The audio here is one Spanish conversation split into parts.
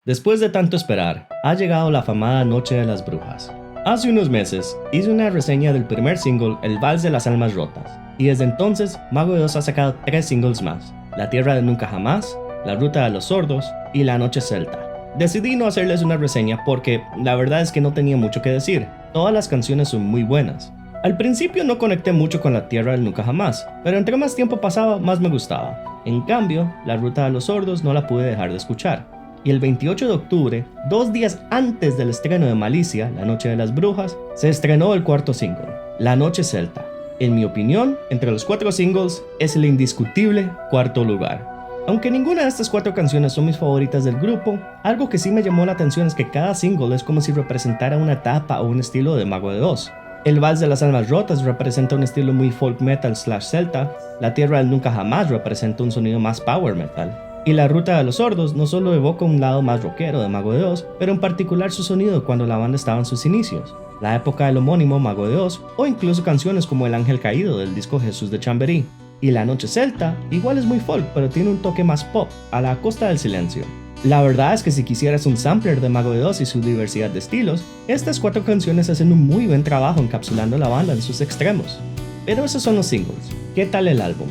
Después de tanto esperar, ha llegado la afamada Noche de las Brujas. Hace unos meses hice una reseña del primer single, El Vals de las Almas Rotas, y desde entonces Mago de Oz ha sacado 3 singles más: La Tierra de Nunca Jamás, La Ruta de los Sordos y La Noche Celta. Decidí no hacerles una reseña porque la verdad es que no tenía mucho que decir. Todas las canciones son muy buenas. Al principio no conecté mucho con La Tierra del Nunca Jamás, pero entre más tiempo pasaba, más me gustaba. En cambio, La Ruta de los Sordos no la pude dejar de escuchar. Y el 28 de octubre, 2 días antes del estreno de Malicia, La Noche de las Brujas, se estrenó el cuarto single, La Noche Celta. En mi opinión, entre los 4 singles, es el indiscutible cuarto lugar. Aunque ninguna de estas 4 canciones son mis favoritas del grupo, algo que sí me llamó la atención es que cada single es como si representara una etapa o un estilo de Mago de Oz. El Vals de las Almas Rotas representa un estilo muy folk metal / celta, La Tierra del Nunca Jamás representa un sonido más power metal, y La Ruta de los Sordos no solo evoca un lado más rockero de Mago de Oz, pero en particular su sonido cuando la banda estaba en sus inicios, la época del homónimo Mago de Oz, o incluso canciones como El Ángel Caído del disco Jesús de Chamberí. Y La Noche Celta igual es muy folk, pero tiene un toque más pop, a la costa del silencio. La verdad es que si quisieras un sampler de Mago de Oz y su diversidad de estilos, estas 4 canciones hacen un muy buen trabajo encapsulando la banda en sus extremos. Pero esos son los singles. ¿Qué tal el álbum?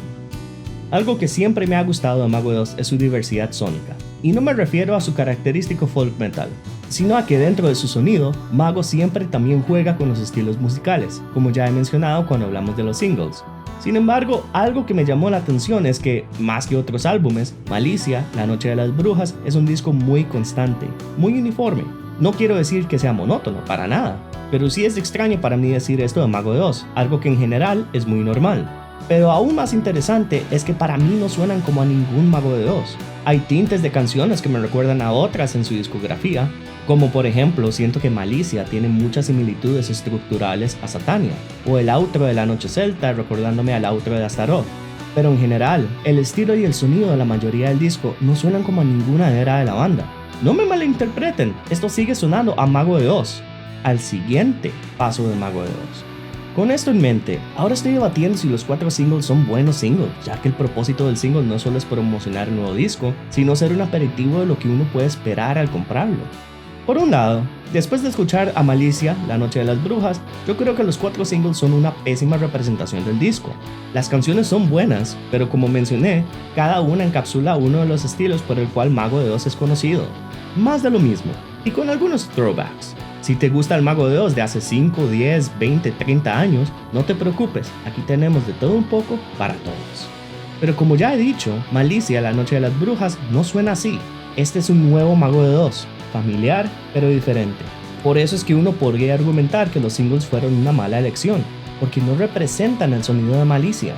Algo que siempre me ha gustado de Mago de Oz es su diversidad sónica, y no me refiero a su característico folk metal, sino a que dentro de su sonido, Mago siempre también juega con los estilos musicales, como ya he mencionado cuando hablamos de los singles. Sin embargo, algo que me llamó la atención es que, más que otros álbumes, Malicia, La Noche de las Brujas, es un disco muy constante, muy uniforme. No quiero decir que sea monótono, para nada, pero sí es extraño para mí decir esto de Mago de Oz, algo que en general es muy normal. Pero aún más interesante es que para mí no suenan como a ningún Mago de Oz. Hay tintes de canciones que me recuerdan a otras en su discografía, como por ejemplo siento que Malicia tiene muchas similitudes estructurales a Satania, o el outro de La Noche Celta recordándome al outro de Astaroth. Pero en general, el estilo y el sonido de la mayoría del disco no suenan como a ninguna era de la banda. No me malinterpreten, esto sigue sonando a Mago de Oz, al siguiente paso de Mago de Oz. Con esto en mente, ahora estoy debatiendo si los 4 singles son buenos singles, ya que el propósito del single no solo es promocionar el nuevo disco, sino ser un aperitivo de lo que uno puede esperar al comprarlo. Por un lado, después de escuchar a Malicia, La Noche de las Brujas, yo creo que los 4 singles son una pésima representación del disco. Las canciones son buenas, pero como mencioné, cada una encapsula uno de los estilos por el cual Mago de Oz es conocido. Más de lo mismo, y con algunos throwbacks. Si te gusta el Mago de Oz de hace 5, 10, 20, 30 años, no te preocupes, aquí tenemos de todo un poco para todos. Pero como ya he dicho, Malicia, La Noche de las Brujas no suena así. Este es un nuevo Mago de Oz, familiar pero diferente. Por eso es que uno podría argumentar que los singles fueron una mala elección, porque no representan el sonido de Malicia.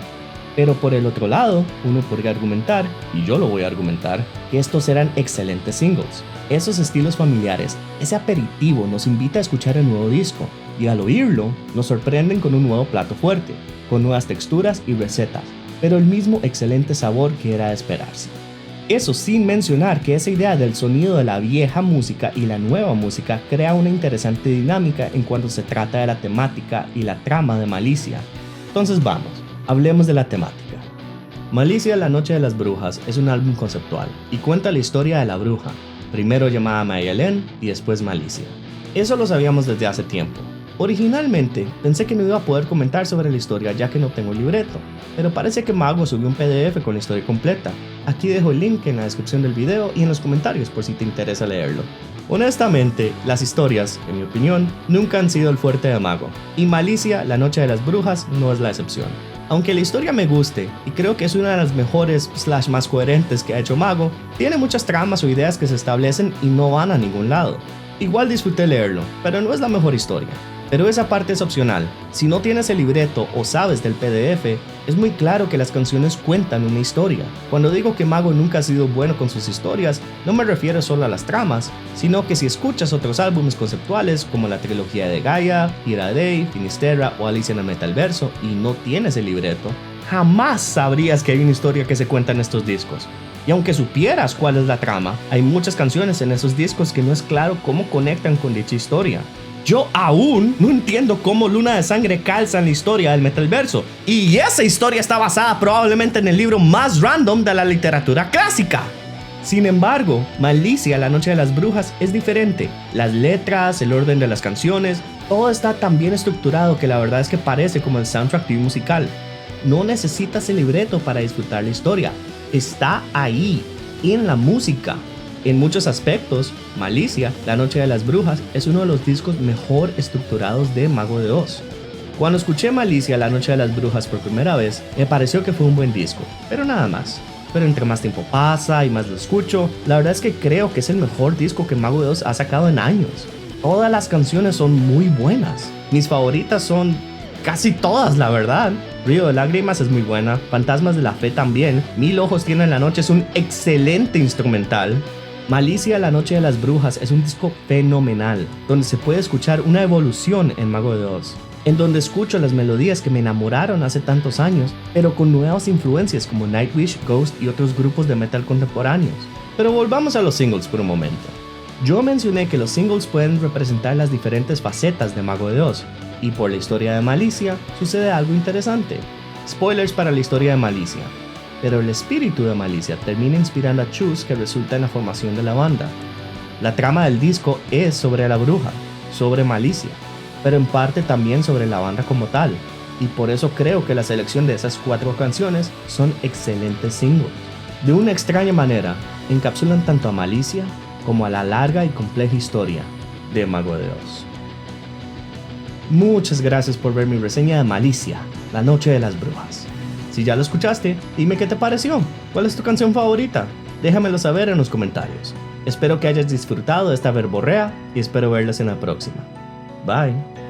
Pero por el otro lado, uno podría argumentar, y yo lo voy a argumentar, que estos eran excelentes singles. Esos estilos familiares, ese aperitivo nos invita a escuchar el nuevo disco, y al oírlo, nos sorprenden con un nuevo plato fuerte, con nuevas texturas y recetas, pero el mismo excelente sabor que era de esperarse. Eso sin mencionar que esa idea del sonido de la vieja música y la nueva música crea una interesante dinámica en cuanto se trata de la temática y la trama de Malicia. Entonces vamos, hablemos de la temática. Malicia, La Noche de las Brujas es un álbum conceptual y cuenta la historia de la bruja, primero llamada Mayelén y después Malicia. Eso lo sabíamos desde hace tiempo. Originalmente pensé que no iba a poder comentar sobre la historia ya que no tengo libreto, pero parece que Mago subió un PDF con la historia completa. Aquí dejo el link en la descripción del video y en los comentarios por si te interesa leerlo. Honestamente, las historias, en mi opinión, nunca han sido el fuerte de Mago, y Malicia, La Noche de las Brujas no es la excepción. Aunque la historia me guste, y creo que es una de las mejores / más coherentes que ha hecho Mago, tiene muchas tramas o ideas que se establecen y no van a ningún lado. Igual disfruté leerlo, pero no es la mejor historia. Pero esa parte es opcional. Si no tienes el libreto o sabes del PDF, es muy claro que las canciones cuentan una historia. Cuando digo que Mago nunca ha sido bueno con sus historias, no me refiero solo a las tramas, sino que si escuchas otros álbumes conceptuales como la trilogía de Gaia, Ira Day, Finisterra o Alicia en el Metalverso y no tienes el libreto, jamás sabrías que hay una historia que se cuenta en estos discos. Y aunque supieras cuál es la trama, hay muchas canciones en esos discos que no es claro cómo conectan con dicha historia. Yo aún no entiendo cómo Luna de Sangre calza en la historia del Metalverso, y esa historia está basada probablemente en el libro más random de la literatura clásica. Sin embargo, Malicia, la noche de las brujas es diferente. Las letras, el orden de las canciones, todo está tan bien estructurado que la verdad es que parece como el soundtrack de un musical. No necesitas el libreto para disfrutar la historia. Está ahí, en la música. En muchos aspectos, Malicia, la noche de las brujas, es uno de los discos mejor estructurados de Mago de Oz. Cuando escuché Malicia, la noche de las brujas por primera vez, me pareció que fue un buen disco, pero nada más. Pero entre más tiempo pasa y más lo escucho, la verdad es que creo que es el mejor disco que Mago de Oz ha sacado en años. Todas las canciones son muy buenas. Mis favoritas son casi todas, la verdad. Río de Lágrimas es muy buena, Fantasmas de la Fe también, Mil Ojos Tiene la Noche es un excelente instrumental. Malicia, la noche de las brujas es un disco fenomenal, donde se puede escuchar una evolución en Mago de Oz, en donde escucho las melodías que me enamoraron hace tantos años, pero con nuevas influencias como Nightwish, Ghost y otros grupos de metal contemporáneos. Pero volvamos a los singles por un momento. Yo mencioné que los singles pueden representar las diferentes facetas de Mago de Oz, y por la historia de Malicia sucede algo interesante. Spoilers para la historia de Malicia. Pero el espíritu de Malicia termina inspirando a Chus, que resulta en la formación de la banda. La trama del disco es sobre la bruja, sobre Malicia, pero en parte también sobre la banda como tal, y por eso creo que la selección de esas 4 canciones son excelentes singles. De una extraña manera, encapsulan tanto a Malicia como a la larga y compleja historia de Mago de Oz. Muchas gracias por ver mi reseña de Malicia, la noche de las brujas. Si ya lo escuchaste, dime qué te pareció. ¿Cuál es tu canción favorita? Déjamelo saber en los comentarios. Espero que hayas disfrutado de esta verborrea y espero verlos en la próxima. Bye.